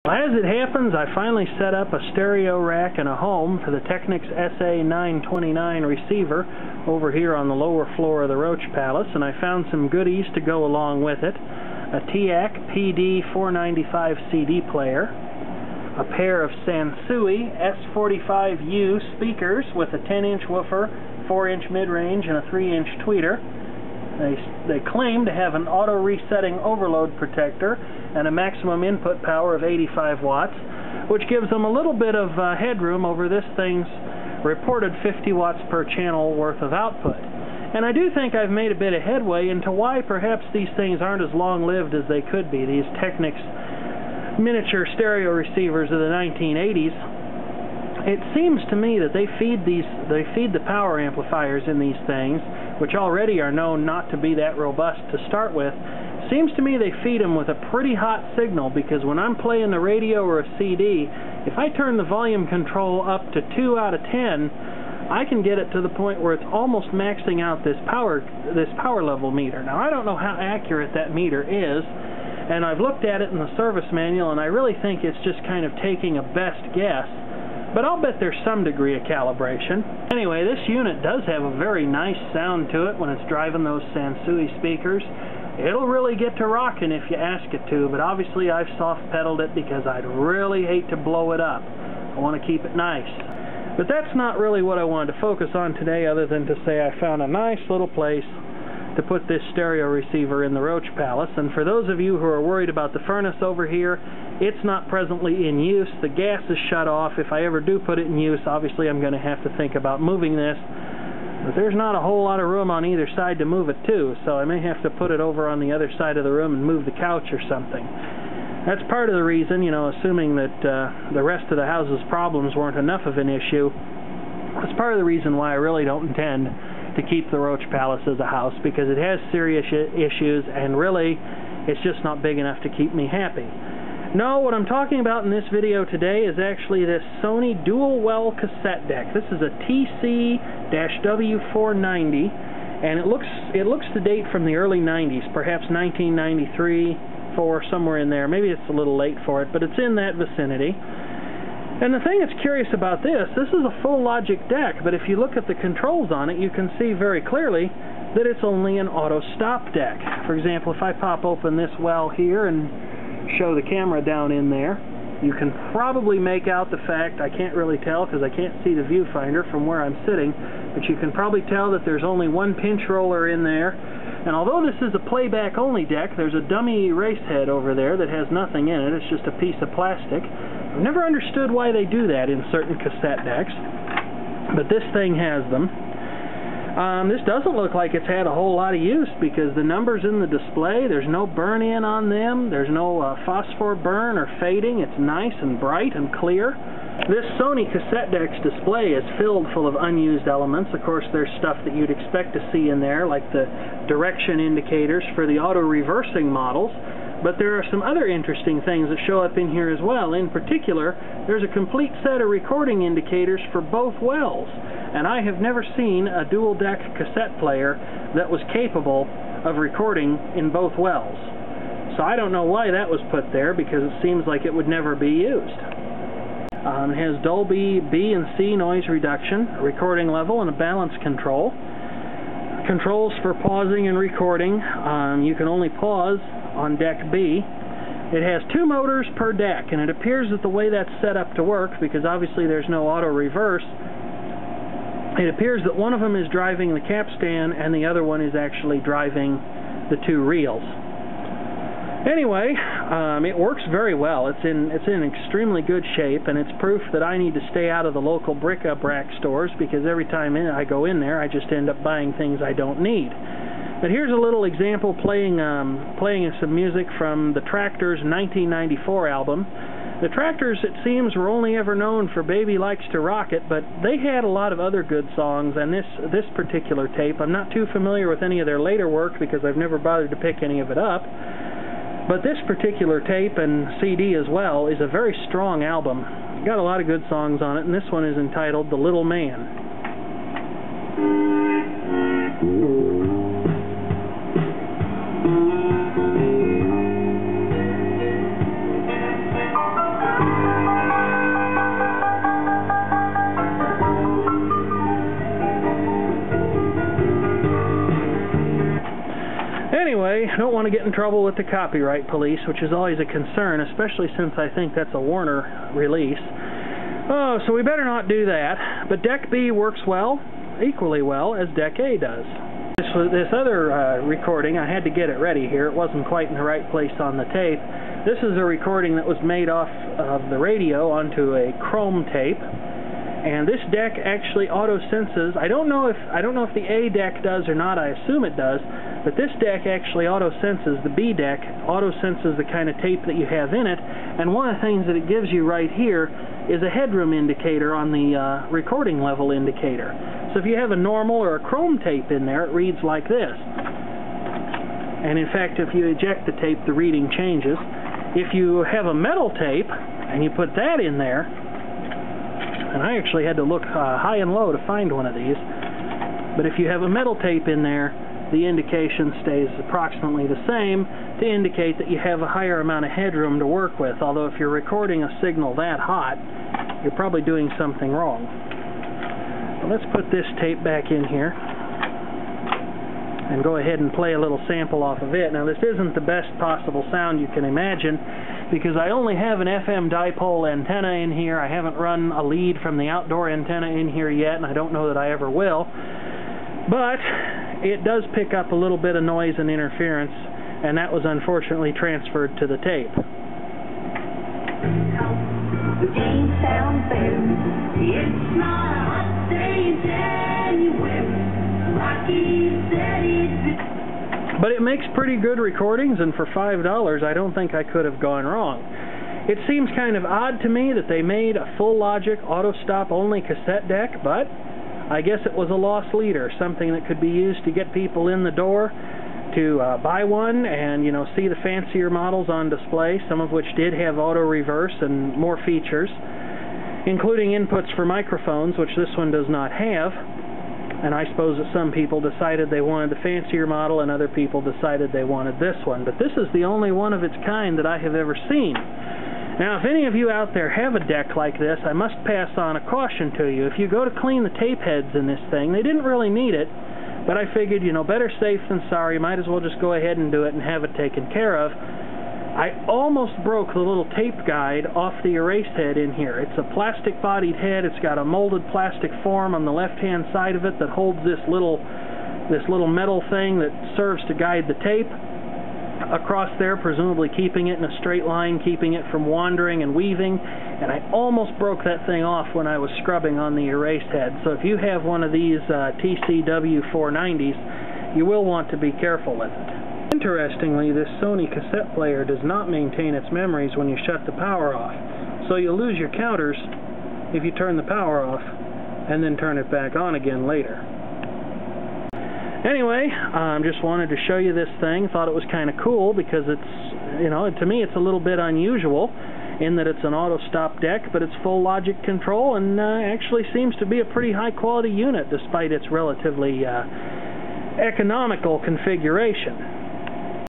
As it happens, I finally set up a stereo rack and a home for the Technics SA-929 receiver over here on the lower floor of the Roach Palace, and I found some goodies to go along with it. A TAC PD-495 CD player, a pair of Sansui S45U speakers with a 10-inch woofer, 4-inch mid-range, and a 3-inch tweeter. They claim to have an auto-resetting overload protector and a maximum input power of 85 watts, which gives them a little bit of headroom over this thing's reported 50 watts per channel worth of output. And I do think I've made a bit of headway into why perhaps these things aren't as long-lived as they could be, these Technics miniature stereo receivers of the 1980s. It seems to me that they feed the power amplifiers in these things, which already are known not to be that robust to start with. Seems to me they feed them with a pretty hot signal, because when I'm playing the radio or a CD, if I turn the volume control up to 2 out of 10, I can get it to the point where it's almost maxing out this power level meter. Now, I don't know how accurate that meter is, and I've looked at it in the service manual, and I really think it's just kind of taking a best guess. But I'll bet there's some degree of calibration. Anyway, this unit does have a very nice sound to it when it's driving those Sansui speakers. It'll really get to rocking if you ask it to, but obviously I've soft-pedaled it because I'd really hate to blow it up. I want to keep it nice. But that's not really what I wanted to focus on today, other than to say I found a nice little place to put this stereo receiver in the Roach Palace. And for those of you who are worried about the furnace over here, it's not presently in use. The gas is shut off. If I ever do put it in use, obviously I'm going to have to think about moving this. But there's not a whole lot of room on either side to move it to, so I may have to put it over on the other side of the room and move the couch or something. That's part of the reason, you know, assuming that the rest of the house's problems weren't enough of an issue. That's part of the reason why I really don't intend to keep the Roach Palace as a house, because it has serious issues, and really, it's just not big enough to keep me happy. No, what I'm talking about in this video today is actually this Sony dual-well cassette deck. This is a TC-W490, and it looks to date from the early 90s, perhaps 1993, 4, somewhere in there. Maybe it's a little late for it, but it's in that vicinity. And the thing that's curious about this is a full logic deck, but if you look at the controls on it, you can see very clearly that it's only an auto stop deck. For example, if I pop open this well here and show the camera down in there, you can probably make out the fact, I can't really tell because I can't see the viewfinder from where I'm sitting, but you can probably tell that there's only one pinch roller in there. And although this is a playback only deck, there's a dummy erase head over there that has nothing in it. It's just a piece of plastic. I've never understood why they do that in certain cassette decks, but this thing has them. This doesn't look like it's had a whole lot of use, because the numbers in the display, there's no burn-in on them, there's no phosphor burn or fading. It's nice and bright and clear. This Sony cassette deck's display is filled full of unused elements. Of course, there's stuff that you'd expect to see in there, like the direction indicators for the auto-reversing models. But there are some other interesting things that show up in here as well. In particular, there's a complete set of recording indicators for both wells. And I have never seen a dual-deck cassette player that was capable of recording in both wells. So I don't know why that was put there, because it seems like it would never be used. It has Dolby B and C noise reduction, a recording level, and a balance control. Controls for pausing and recording. You can only pause on deck B. It has 2 motors per deck, and it appears that the way that's set up to work, because obviously there's no auto reverse, it appears that one of them is driving the capstan and the other one is actually driving the 2 reels. Anyway, it works very well. It's in extremely good shape, and it's proof that I need to stay out of the local brick-up rack stores, because every time I go in there, I just end up buying things I don't need. But here's a little example playing some music from the Tractors' 1994 album. The Tractors, it seems, were only ever known for Baby Likes to Rock It, but they had a lot of other good songs, and this particular tape, I'm not too familiar with any of their later work because I've never bothered to pick any of it up, but this particular tape and CD as well is a very strong album. It's got a lot of good songs on it, and this one is entitled The Little Man. Anyway, I don't want to get in trouble with the copyright police, which is always a concern, especially since I think that's a Warner release. Oh, so we better not do that. But deck B works well, equally well as deck A does. This other recording, I had to get it ready here. It wasn't quite in the right place on the tape. This is a recording that was made off of the radio onto a chrome tape. And this deck actually auto-senses. I don't know if the A deck does or not. I assume it does. But this deck actually auto-senses, the B deck auto-senses the kind of tape that you have in it. And one of the things that it gives you right here is a headroom indicator on the recording level indicator. So if you have a normal or a chrome tape in there, it reads like this. And in fact, if you eject the tape, the reading changes. If you have a metal tape and you put that in there, and I actually had to look high and low to find one of these, but if you have a metal tape in there, the indication stays approximately the same to indicate that you have a higher amount of headroom to work with, although if you're recording a signal that hot, you're probably doing something wrong. Well, let's put this tape back in here and go ahead and play a little sample off of it. Now, this isn't the best possible sound you can imagine, because I only have an FM dipole antenna in here. I haven't run a lead from the outdoor antenna in here yet, and I don't know that I ever will. But it does pick up a little bit of noise and interference, and that was unfortunately transferred to the tape. The game sounds fair. It's not a hot day anywhere. Rocky said it's... But it makes pretty good recordings, and for $5, I don't think I could have gone wrong. It seems kind of odd to me that they made a full logic auto-stop only cassette deck, but I guess it was a lost leader, something that could be used to get people in the door to buy one and, you know, see the fancier models on display, some of which did have auto reverse and more features, including inputs for microphones, which this one does not have. And I suppose that some people decided they wanted the fancier model and other people decided they wanted this one. But this is the only one of its kind that I have ever seen. Now, if any of you out there have a deck like this, I must pass on a caution to you. If you go to clean the tape heads in this thing, they didn't really need it, but I figured, you know, better safe than sorry. Might as well just go ahead and do it and have it taken care of. I almost broke the little tape guide off the erase head in here. It's a plastic-bodied head. It's got a molded plastic form on the left-hand side of it that holds this little metal thing that serves to guide the tape across there, presumably keeping it in a straight line, keeping it from wandering and weaving. And I almost broke that thing off when I was scrubbing on the erase head. So if you have one of these TC-W490s, you will want to be careful with it. Interestingly, this Sony cassette player does not maintain its memories when you shut the power off. So you'll lose your counters if you turn the power off and then turn it back on again later. Anyway, just wanted to show you this thing. Thought it was kind of cool because it's, you know, to me it's a little bit unusual in that it's an auto-stop deck, but it's full logic control and actually seems to be a pretty high-quality unit despite its relatively economical configuration.